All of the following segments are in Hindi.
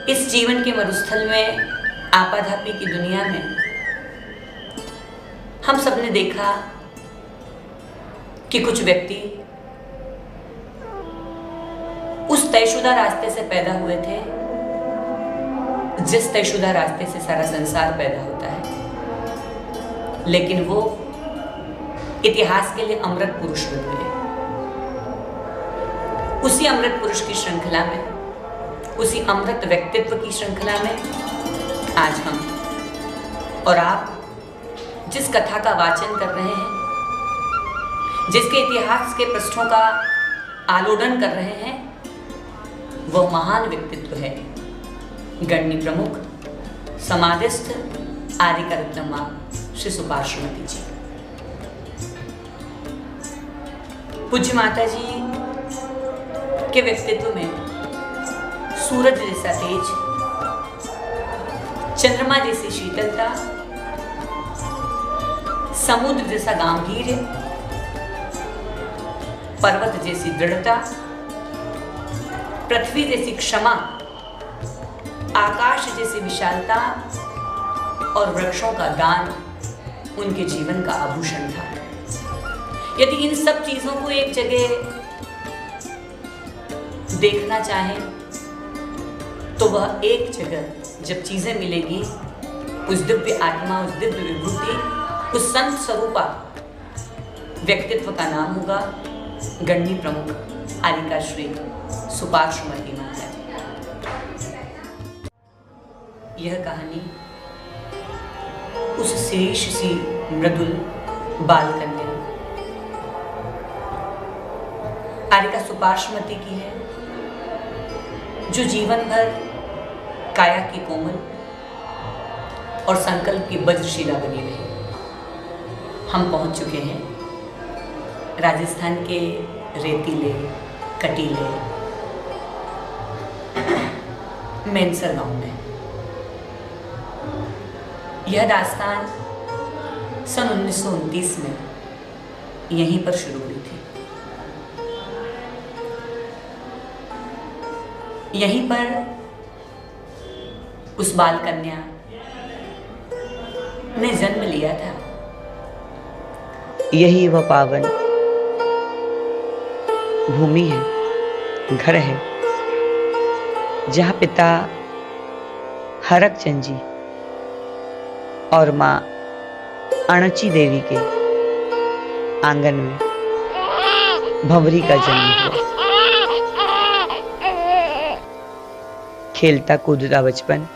इस जीवन के मरुस्थल में, आपाधापी की दुनिया में हम सबने देखा कि कुछ व्यक्ति उस तयशुदा रास्ते से पैदा हुए थे जिस तयशुदा रास्ते से सारा संसार पैदा होता है, लेकिन वो इतिहास के लिए अमृत पुरुष बन गए। उसी अमृत पुरुष की श्रृंखला में, उसी अमृत व्यक्तित्व की श्रृंखला में आज हम और आप जिस कथा का वाचन कर रहे हैं, जिसके इतिहास के पृष्ठों का आलोडन कर रहे हैं, वह महान व्यक्तित्व है गणनी प्रमुख समाधिस्थ आदि का रत्नम्मा श्री सुपार्श्वमती जी। पूज्य माता जी के व्यक्तित्व में सूरज जैसा तेज, चंद्रमा जैसी शीतलता, समुद्र जैसा गांभीर्य, पर्वत जैसी दृढ़ता, पृथ्वी जैसी क्षमा, आकाश जैसी विशालता और वृक्षों का दान उनके जीवन का आभूषण था। यदि इन सब चीजों को एक जगह देखना चाहें तो वह एक जगह जब चीजें मिलेगी, उस दिव्य आत्मा, उस दिव्य विभूति, उस संत स्वरूपा व्यक्तित्व का नाम होगा गणनी प्रमुख आदिका श्री सुपार्श्वमती माता जी। यह कहानी उस शीर्ष सी मृदुल बाल कन्या आदिका सुपार्श्वमती की है, जो जीवन भर काया की कोमल और संकल्प की वज्रशिला बनी रही। हम पहुंच चुके हैं राजस्थान के रेतीले कटीले मेंसर गांव में। यह दास्तान सन 1929 में यहीं पर शुरू हुई थी। यहीं पर उस बाल कन्या ने जन्म लिया था। यही वह पावन भूमि है, घर है, जहाँ पिता हरक चंद जी और माँ अणची देवी के आंगन में भंवरी का जन्म हुआ। खेलता कूदता बचपन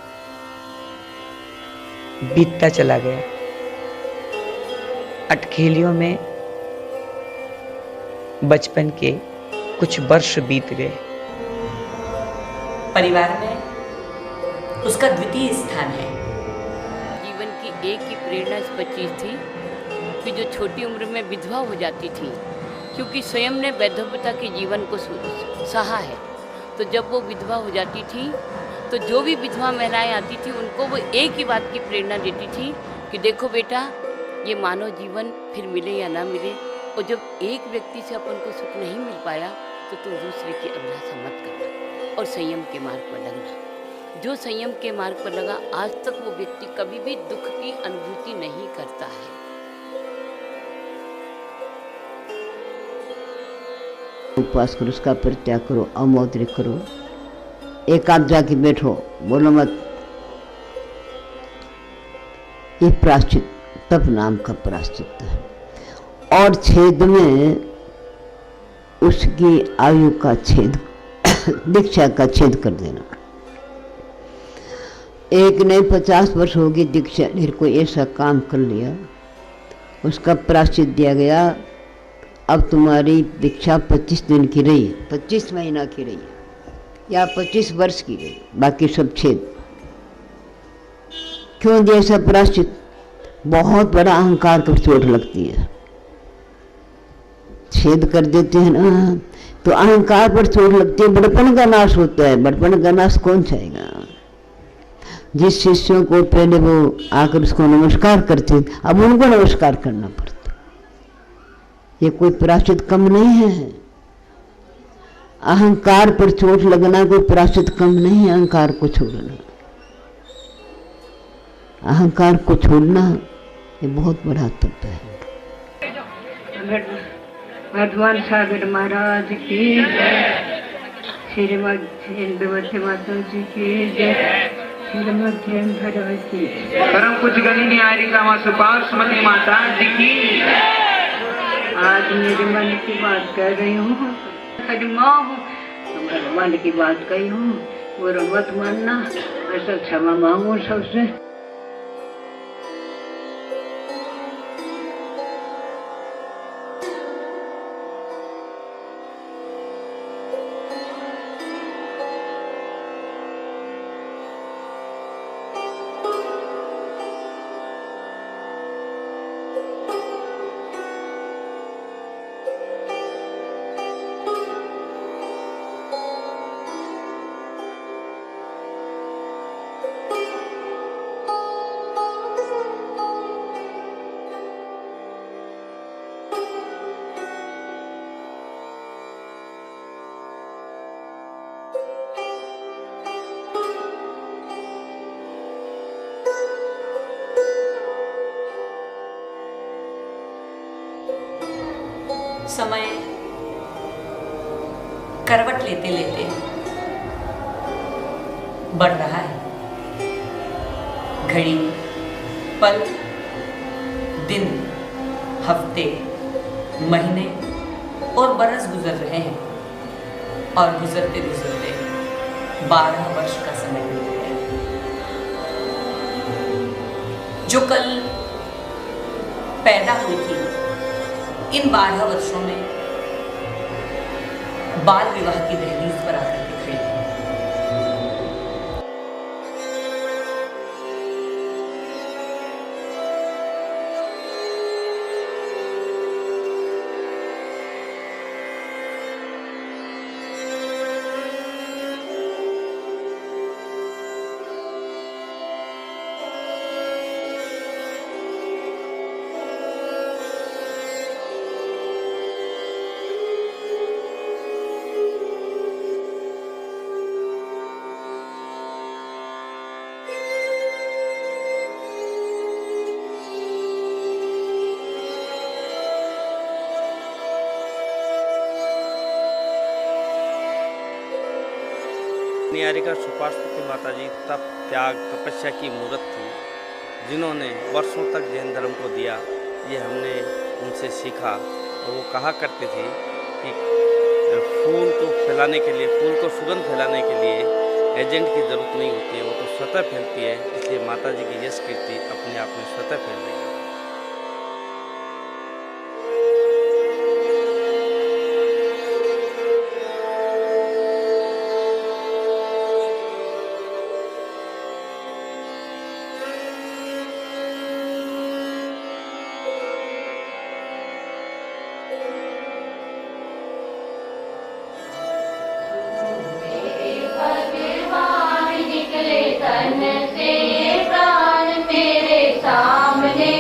बीतता चला गया। अटखेलियों में बचपन के कुछ वर्ष बीत गए। परिवार में उसका द्वितीय स्थान है। जीवन की एक ही प्रेरणा इस पर चीज थी कि जो छोटी उम्र में विधवा हो जाती थी, क्योंकि स्वयं ने वैधव्यता के जीवन को सहा है, तो जब वो विधवा हो जाती थी तो जो भी विधवा महिलाएं आती थी उनको वो एक ही बात की प्रेरणा देती थी कि देखो बेटा, ये मानव जीवन फिर मिले या ना मिले, और जब एक व्यक्ति से अपन को सुख नहीं मिल पाया तो तुम दूसरे की अभिलाषा मत करना और संयम के मार्ग पर लगना। जो संयम के मार्ग पर लगा, आज तक वो व्यक्ति कभी भी दुख की अनुभूति नहीं करता है। उपवास करो, उसका परित्याग करो, अमौद्रिक करो, एकांत जाके बैठो, बोलो मत। ये प्राश्चित तप नाम का प्राश्चित है। और छेद में उसकी आयु का छेद दीक्षा का छेद कर देना। एक नहीं 50 वर्ष होगी दीक्षा, फिर कोई ऐसा काम कर लिया, उसका प्राश्चित दिया गया। अब तुम्हारी दीक्षा 25 दिन की रही है, 25 महीना की रही है, या 25 वर्ष की रही, बाकी सब छेद। क्यों दिया ऐसा प्राश्चित? बहुत बड़ा अहंकार पर चोट लगती है। छेद कर देते हैं ना तो अहंकार पर चोट लगती है, बड़पन का नाश होता है। बड़पन का नाश कौन चाहेगा? जिस शिष्यों को पहले वो आकर उसको नमस्कार करते, अब उनको नमस्कार करना पड़ता। ये कोई प्राश्चित कम नहीं है। अहंकार पर चोट लगना कोई प्रायश्चित कम नहीं है। अहंकार को छोड़ना, अहंकार को छोड़ना ये बहुत बड़ा तप है। भगवान सागर महाराज की जय, श्रीमद इंदुमती माता जी की जय, श्रीमद जैन भगवती परम कुछ गली न्यारी का माँ सुपार्श्वती माता जी की। आज मेरे मन की बात कर रही हूँ, माँ हूँ, तुम्हारे मन की बात कही हूँ, बुरा मत मानना, ऐसा क्षमा मांगू सबसे। समय करवट लेते लेते बढ़ रहा है। घड़ी, पल, दिन, हफ्ते, महीने और बरस गुजर रहे हैं और गुजरते गुजरते 12 वर्ष का समय बीत गया। जो कल पैदा हुई थी, इन 12 वर्षों में बाल विवाह की दहलीज पर आकर के खड़ी है। निहारिका सुपार्श्वती माता जी तप, त्याग, तपस्या की मूर्त थी, जिन्होंने वर्षों तक जैन धर्म को दिया। ये हमने उनसे सीखा। और वो कहा करते थे कि फूल को फैलाने के लिए, फूल को सुगंध फैलाने के लिए एजेंट की ज़रूरत नहीं होती है, वो तो स्वतः फैलती है। इसलिए माता जी की यश कीर्ति अपने आप में स्वतः फैल रही है। तन से प्राण मेरे सामने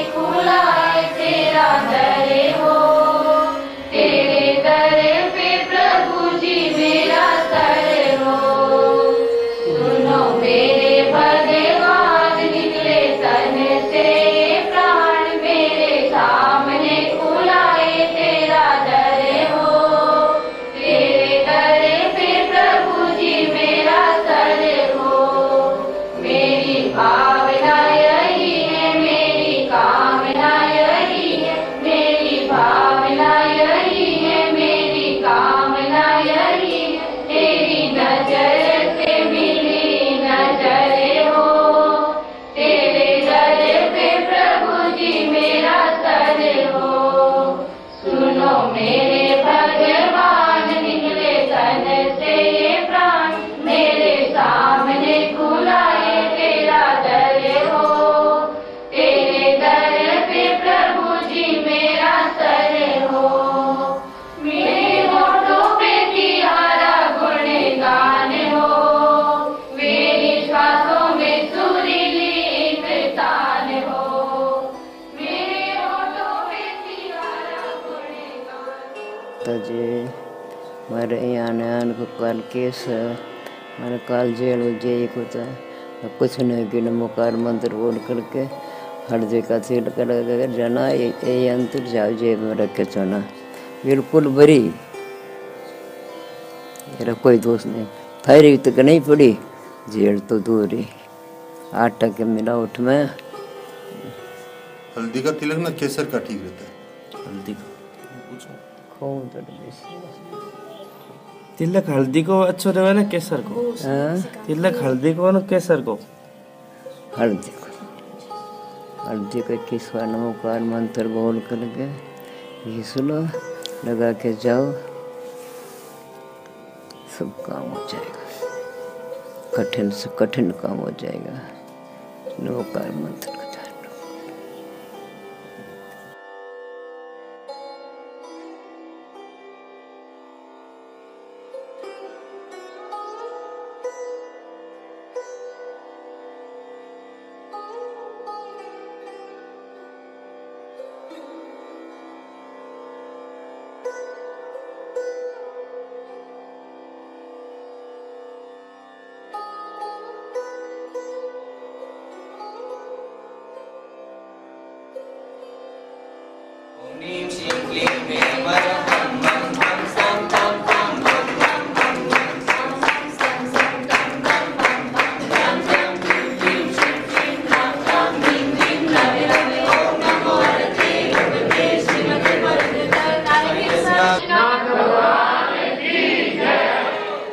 मारे आने आन को काल केस मारे काल जेल हो जाए होता कुछ नहीं कि नमोकार मंत्र बोल करके हल्दी का तेल कर जाना ये अंतर जाओ जेब में रख के चना बिल्कुल बरी। मेरा कोई दोस्त नहीं, थायरी तक नहीं पड़ी, जेल तो दूर ही। आटा के मिलावट में हल्दी का तिलक ना केसर का ठीक रहता है। हल्दी खूब दर्द बेसी। तिलक हल्दी को अच्छो रहे ना केसर को? तिलक हल्दी को ना केसर को? हल्दी को 21 बार नमोकार मंत्र बोल करके ये सुनो लगा के जाओ, सब काम हो जाएगा। कठिन से कठिन काम हो जाएगा नमोकार मंत्र का जाप।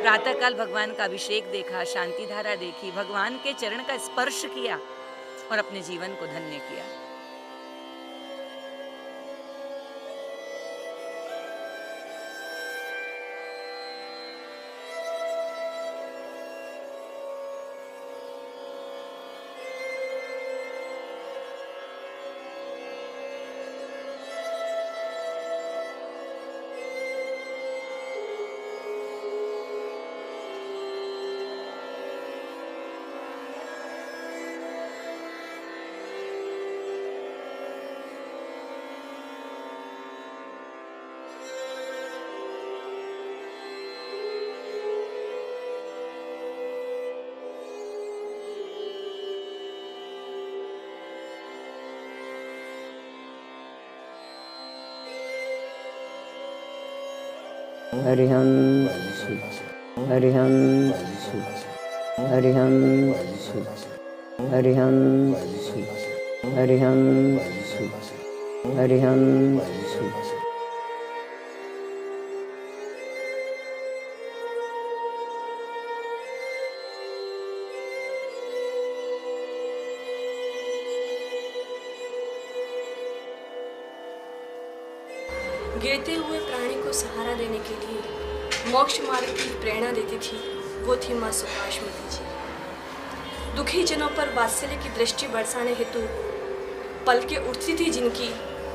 प्रातःकाल भगवान का अभिषेक देखा, शांति धारा देखी, भगवान के चरण का स्पर्श किया और अपने जीवन को धन्य किया। अरिहंस अरिहंस अरिहंस अरिहंस अरिहंस अरिहंस। गिरते हुए प्राणी को सहारा देने के लिए मोक्ष मार्ग की प्रेरणा देती थी, वो थी माँ सुभाषमती जी। दुखी जनों पर वात्सल्य की दृष्टि बरसाने हेतु पलकें उठती थी जिनकी,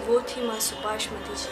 वो थी माँ सुभाषमती जी।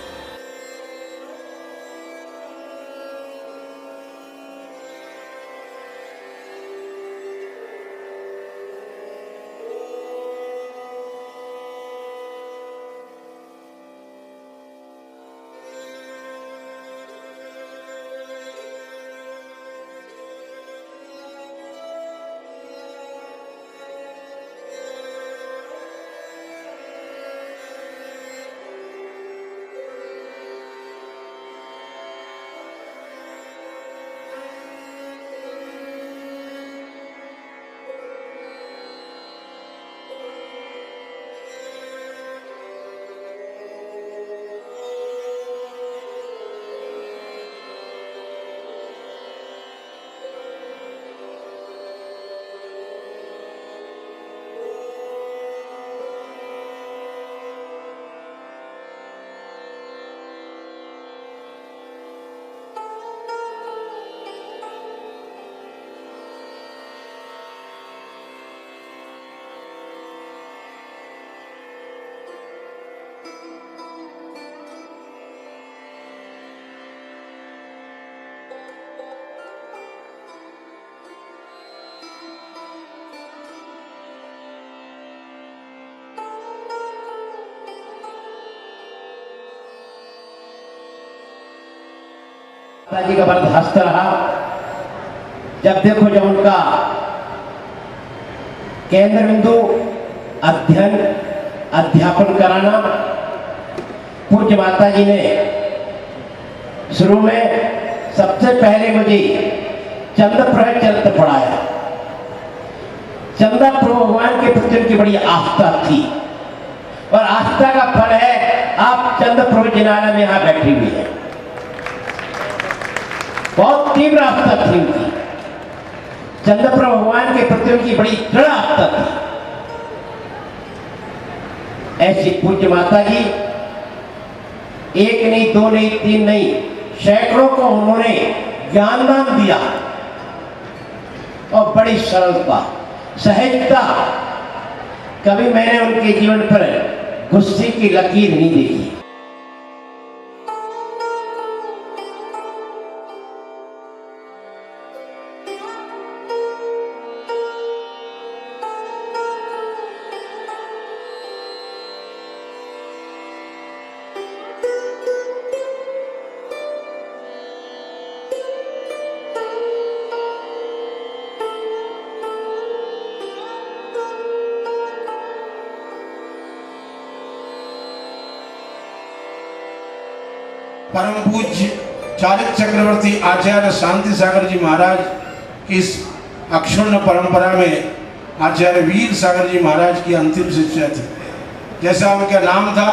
माताजी का बर्दाश्त रहा। जब देखो जब उनका केंद्र बिंदु अध्ययन अध्यापन कराना, पूज्य माताजी ने शुरू में सबसे पहले मुझे चंद्रप्रभ चरित्र पढ़ाया। चंद्रप्रभ भगवान के प्रति उनकी बड़ी आस्था थी और आस्था का फल है आप चंद्रप्रभ जिनालय में यहां बैठी हुई है। बहुत तीव्र आस्था थी उनकी, चंद्रप्रभ भगवान के प्रति उनकी बड़ी दृढ़ आस्था थी। ऐसी पूज्य माता जी एक नहीं, दो नहीं, तीन नहीं, सैकड़ों को उन्होंने ज्ञानदान दिया और बड़ी सरलता सहजता, कभी मैंने उनके जीवन पर गुस्से की लकीर नहीं देखी। परम पूज्य चालित चक्रवर्ती आचार्य शांति सागर जी महाराज की इस अक्षुण्ण परंपरा में आचार्य वीर सागर जी महाराज की अंतिम शिष्या थी। जैसा उनका नाम था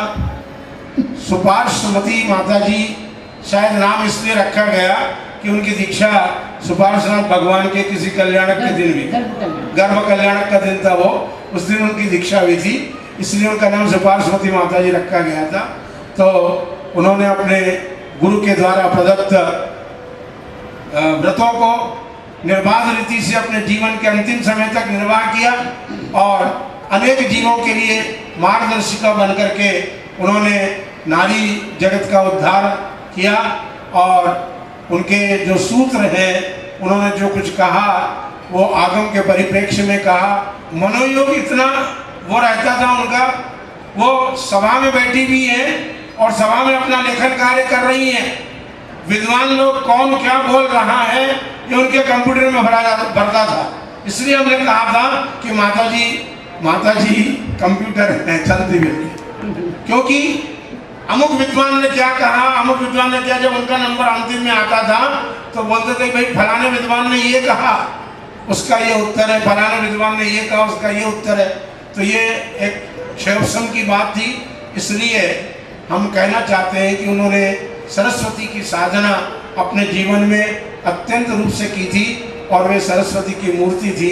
सुपार्श्वमती माता जी, शायद नाम इसलिए रखा गया कि उनकी दीक्षा सुपार्श्वनाथ भगवान के किसी कल्याणक के दिन भी, गर्भ कल्याणक का दिन था वो, उस दिन उनकी दीक्षा हुई थी, इसलिए उनका नाम सुपार्श्वमती माता जी रखा गया था। तो उन्होंने अपने गुरु के द्वारा प्रदत्त व्रतों को निर्बाध रीति से अपने जीवन के अंतिम समय तक निर्वाह किया और अनेक जीवों के लिए मार्गदर्शिका बनकर के उन्होंने नारी जगत का उद्धार किया। और उनके जो सूत्र हैं, उन्होंने जो कुछ कहा वो आगम के परिप्रेक्ष्य में कहा। मनोयोग इतना वो रहता था उनका, वो सभा में बैठी हुई है और सभा में अपना लेखन कार्य कर रही हैं। विद्वान लोग कौन क्या बोल रहा है ये उनके कंप्यूटर में भरता था। इसलिए हमने कहा था कि माता जी कंप्यूटर है, चलती हुई, क्योंकि अमुक विद्वान ने क्या कहा, अमुक विद्वान ने क्या, जब उनका नंबर अंतिम में आता था तो बोलते थे भाई फलाने विद्वान ने ये कहा, उसका ये उत्तर है, फलाने विद्वान ने ये कहा, उसका ये उत्तर है। तो ये एक क्षेपसम की बात थी। इसलिए हम कहना चाहते हैं कि उन्होंने सरस्वती की साधना अपने जीवन में अत्यंत रूप से की थी और वे सरस्वती की मूर्ति थी।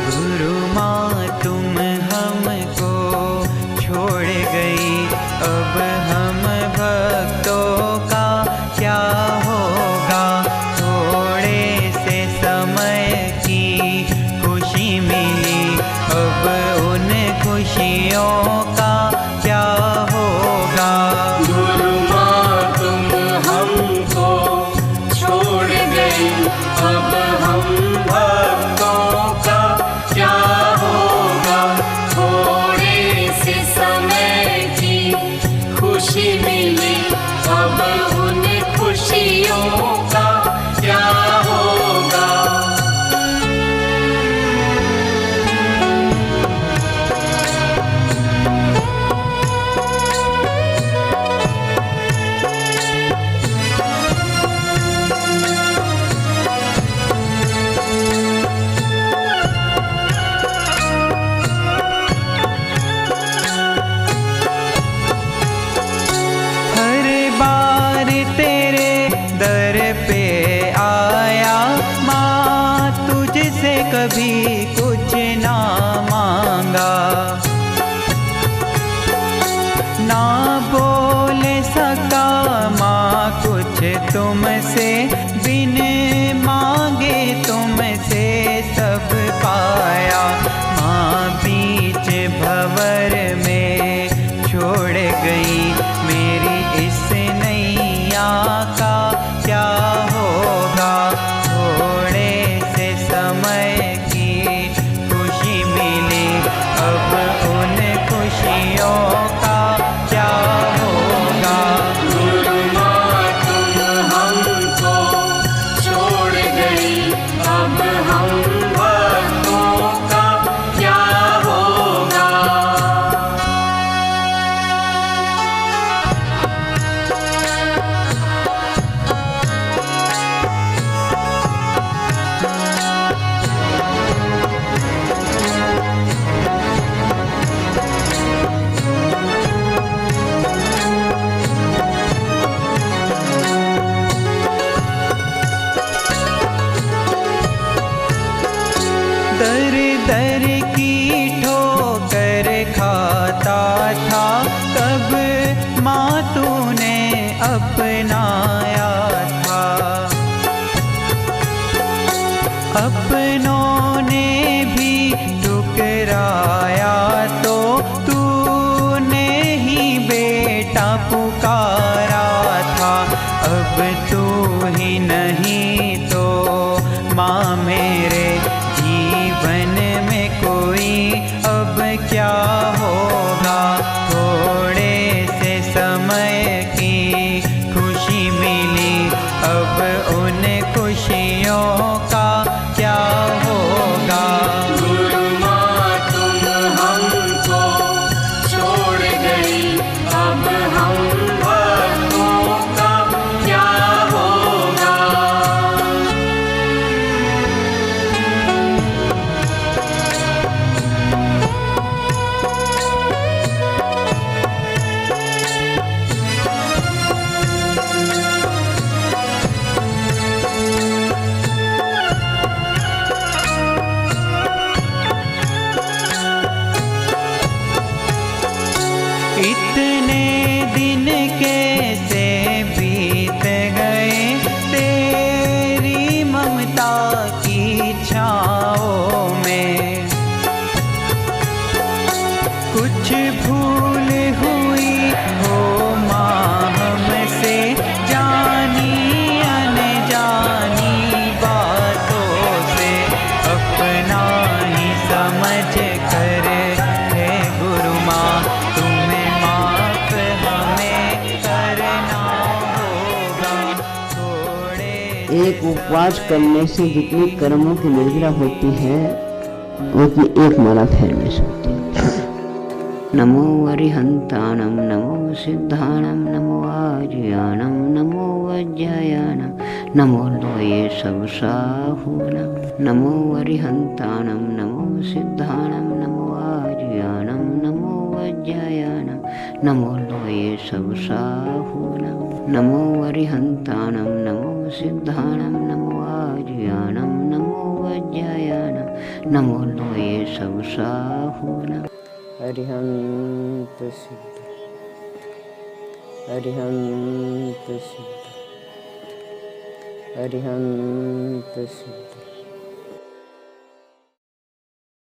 गुरु माँ तुम हमको छोड़ गई, अब हम भक्तों का क्या होगा। थोड़े से समय की खुशी मिली, अब उन खुशियों का क्या होगा। गुरु माँ तुम हमको छोड़ गई, अब हम भक्तों का क्या होगा। थोड़े से समय की खुशी मिली, अब उन खुशियों का क्या होगा। हर बार तेरे दर पे आया, माँ तुझसे कभी कुछ ना मांगा। ना बोल सका माँ कुछ तुमसे, बिन मांगे तुमसे सब पाया। माँ बीच भंवर में छोड़ गई, मेरी इस नैया का क्या होगा। थोड़े से समय की था कब माँ तूने अपनाया था। अपनों ने भी ठुकराया तो तूने ही बेटा पुकारा था। अब तू ही नहीं तो माँ मेरे जीवन में कोई अब क्या होगा। थोड़े से समय की खुशी मिली, अब उन खुशियों का क्या होगा। गुरु माँ तुम हमको छोड़ गई, अब हम भक्तों का क्या होगा। इतने दिन कैसे बीत गए तेरी ममता की छाओं में। कुछ भूल हुई हो माँ हमसे, जानी अनजानी बातों से। अपना ही समझ कर है गुरु माँ तुम्हें माफ हमें करना होगा। थोड़े एक उपवास करने से जितनी कर्मों की निर्जरा होती है उतनी एक माला फेरने से होती है। नमो अरिहंताणम, नमो सिद्धाणम, नमो आर्याणम, नमो वज्रयाणम, नमो लोये सब साहूणम। नमो अरिहंताणम, नमो सिद्धाणम, नमो आर्याणम, नमो वज्रयाणम, नमो लोये सब साहूणम। नमो अरिहंताणम, नमो सिद्धाणम, नमो आर्याणम, नमो वज्रयाणम, नमो लोये सब साहूणम। अरिहंत सिद्ध, अरिहंत सिद्ध, अरिहंत सिद्ध।